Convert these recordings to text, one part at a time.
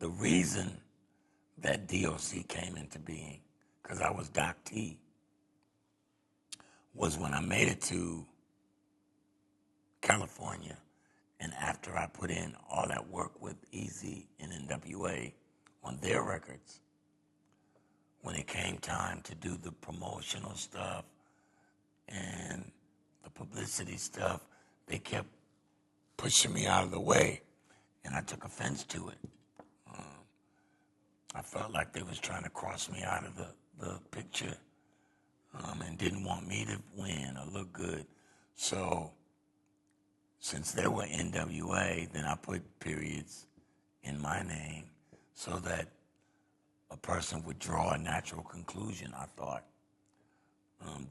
the reason that D.O.C. came into being, because I was Doc T, was when I made it to California, and after I put in all that work with Easy and NWA on their records, when it came time to do the promotional stuff and the publicity stuff, they kept pushing me out of the way, and I took offense to it. I felt like they was trying to cross me out of the picture and didn't want me to win or look good. So since they were NWA, then I put periods in my name so that a person would draw a natural conclusion, I thought.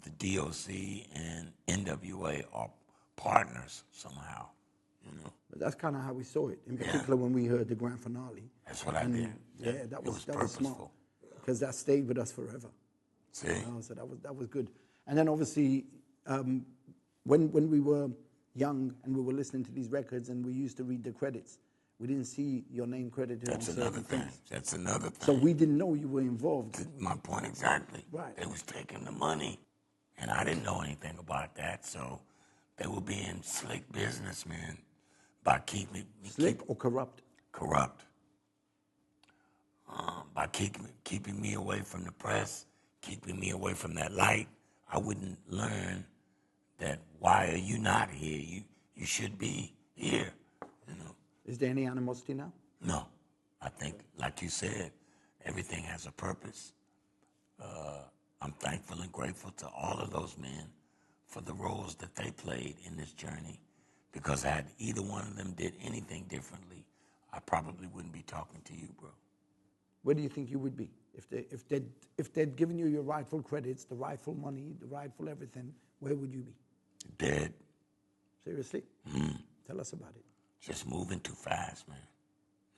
The D.O.C. and NWA are partners somehow, you know. But that's kind of how we saw it, in particular when we heard the grand finale. That's what I did. Yeah, that was purposeful. smart, because that stayed with us forever. See? So that was good. And then obviously, when we were young and we were listening to these records and we used to read the credits, we didn't see your name credited on certain things. That's another thing. So we didn't know you were involved. My point exactly. Right. They was taking the money, and I didn't know anything about that. So they were being slick businessmen by keeping Slick or corrupt? Corrupt. By keeping me away from the press, keeping me away from that light. I wouldn't learn that why are you not here? You should be here, you know. Is there any animosity now? No. I think, like you said, everything has a purpose. I'm thankful and grateful to all of those men for the roles that they played in this journey, because had either one of them did anything differently, I probably wouldn't be talking to you, bro. Where do you think you would be if they'd given you your rightful credits, the rightful money, the rightful everything? Where would you be? Dead. Seriously? Tell us about it. Just moving too fast, man.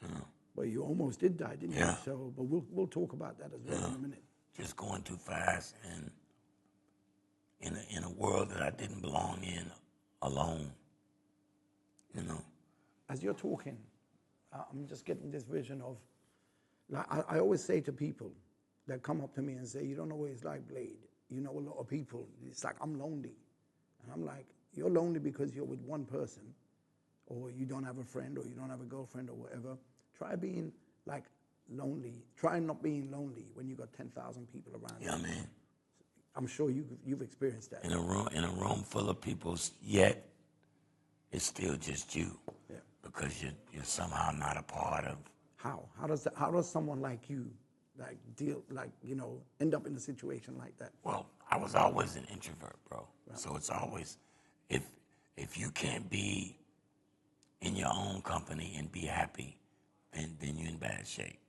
You know? Well, you almost did die, didn't you? So, but we'll talk about that as well in a minute. Just going too fast, and in a world that I didn't belong in, alone. You know. As you're talking, I'm just getting this vision of. Like, I always say to people that come up to me and say, "You don't know what it's like, Blade. You know a lot of people. It's like I'm lonely," and I'm like, "You're lonely because you're with one person, or you don't have a friend, or you don't have a girlfriend, or whatever. Try being like lonely. Try not being lonely when you got 10,000 people around you." Yeah, man. I'm sure you've experienced that. In a room full of people, yet it's still just you. Yeah. Because you're somehow not a part of. How does someone like you end up in a situation like that? Well, I was always an introvert, bro. Right. So it's always if you can't be in your own company and be happy, then you're in bad shape.